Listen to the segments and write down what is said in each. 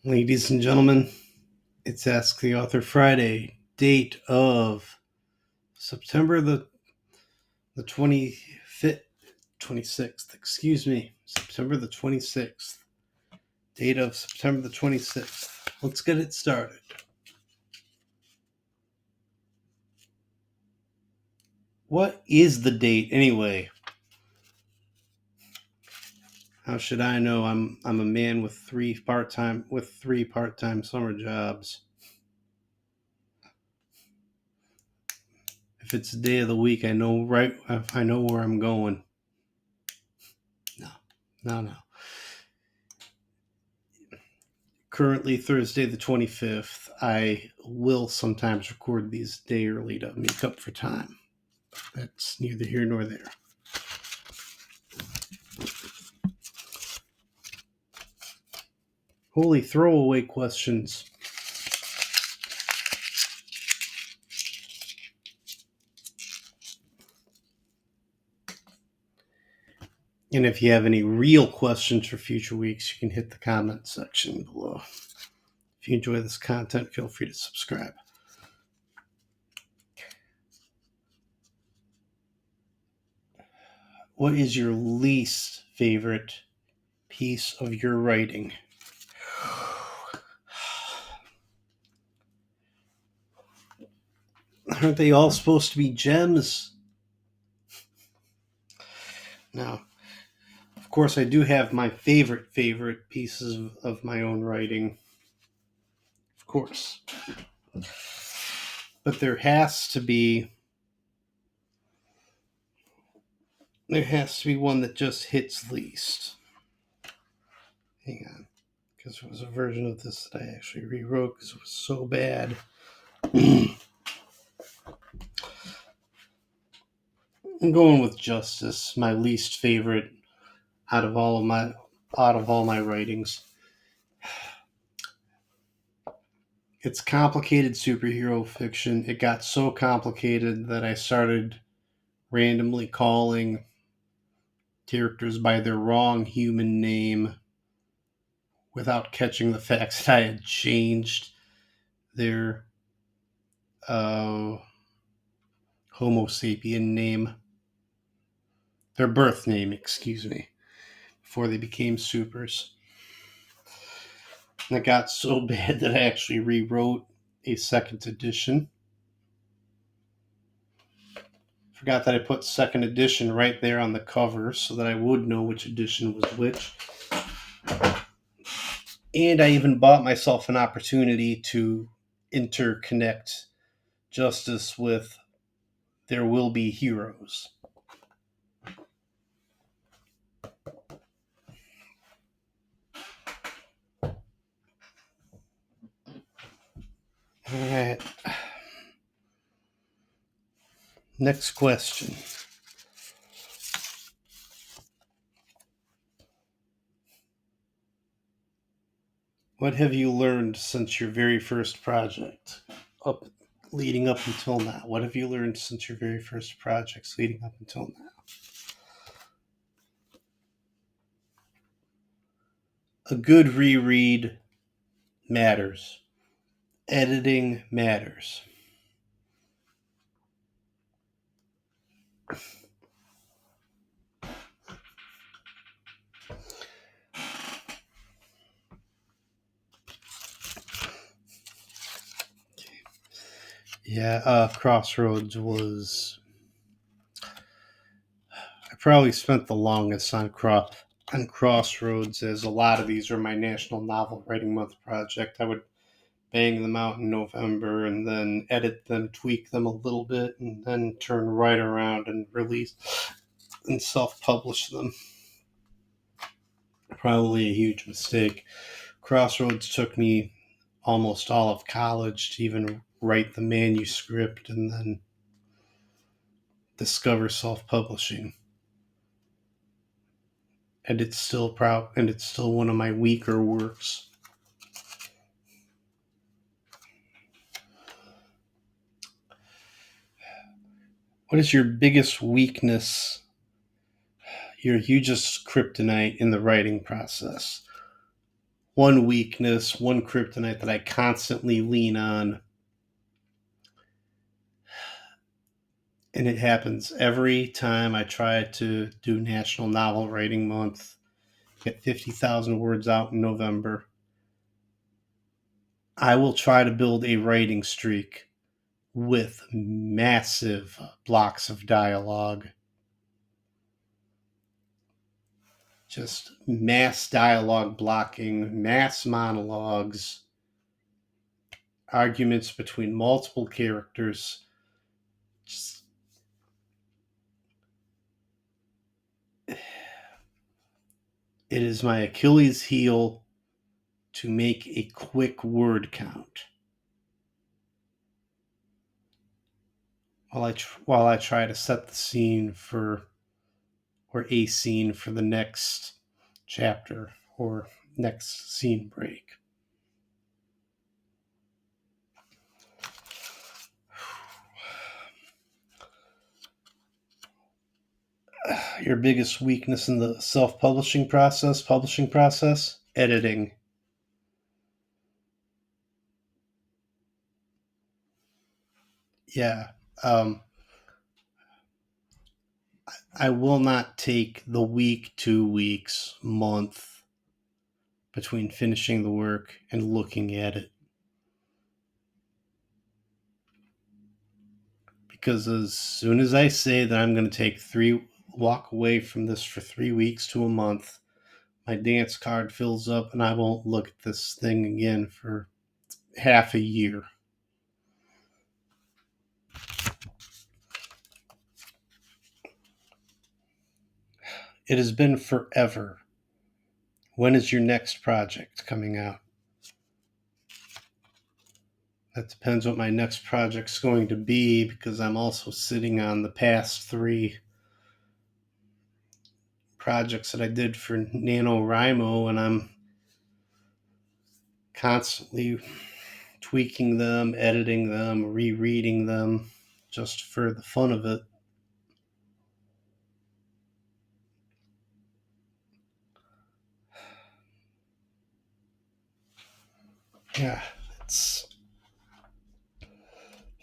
Ladies and gentlemen, it's Ask the Author Friday, date of September the 25th, 26th, excuse me, September the 26th, date of September the 26th. Let's get it started. What is the date anyway? How should I know? I'm a man with three part-time summer jobs. If it's a day of the week, I know where I'm going. No. Currently Thursday the 25th. I will sometimes record these a day early to make up for time. That's neither here nor there. Holy throwaway questions. And if you have any real questions for future weeks, you can hit the comment section below. If you enjoy this content, feel free to subscribe. What is your least favorite piece of your writing? Aren't they all supposed to be gems? Now, of course, I do have my favorite pieces of my own writing. Of course. But there has to be one that just hits least. Hang on. Because there was a version of this that I actually rewrote because it was so bad. I'm going with Justice, my least favorite out of all my writings. It's complicated superhero fiction. It got so complicated that I started randomly calling characters by their wrong human name without catching the fact that I had changed their Homo sapien name, their birth name, excuse me, before they became supers. And it got so bad that I actually rewrote a second edition. Forgot that I put second edition right there on the cover so that I would know which edition was which. And I even bought myself an opportunity to interconnect Justice with There Will Be Heroes. All right. Next question. What have you learned since your very first project? Leading up until now. What have you learned since your very first projects leading up until now? A good reread matters. Editing matters. Yeah, Crossroads was. I probably spent the longest on Crossroads, as a lot of these are my National Novel Writing Month project. I would bang them out in November and then edit them, tweak them a little bit, and then turn right around and release and self-publish them. Probably a huge mistake. Crossroads took me almost all of college to even write the manuscript and then discover self-publishing. And it's still one of my weaker works. What is your biggest weakness, your hugest kryptonite in the writing process? one weakness, one kryptonite that I constantly lean on. And it happens every time I try to do National Novel Writing Month, get 50,000 words out in November. I will try to build a writing streak with massive blocks of dialogue. Just mass dialogue blocking, mass monologues, arguments between multiple characters. Just, it is my Achilles heel to make a quick word count while I try to set the scene for, or a scene for the next chapter or next scene break. Your biggest weakness in the publishing process, editing. Yeah. Um, I will not take the week, 2 weeks, month between finishing the work and looking at it. Because as soon as I say that I'm going to walk away from this for 3 weeks to a month, my dance card fills up and I won't look at this thing again for half a year. It has been forever. When is your next project coming out? That depends what my next project's going to be, because I'm also sitting on the past 3 projects that I did for NaNoWriMo, and I'm constantly tweaking them, editing them, rereading them, just for the fun of it. Yeah,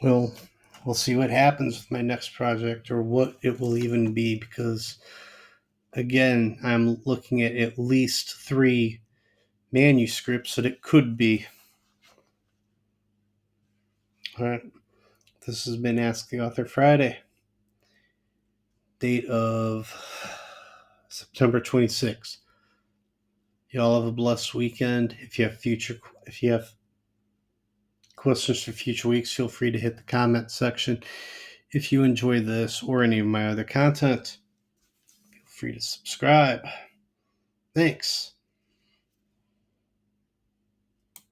we'll see what happens with my next project, or what it will even be, because again, I'm looking at least 3 manuscripts that it could be. All right, this has been Ask the Author Friday. Date of September 26th. Y'all have a blessed weekend. If you have questions for future weeks, feel free to hit the comment section. If you enjoy this or any of my other content, feel free to subscribe. Thanks.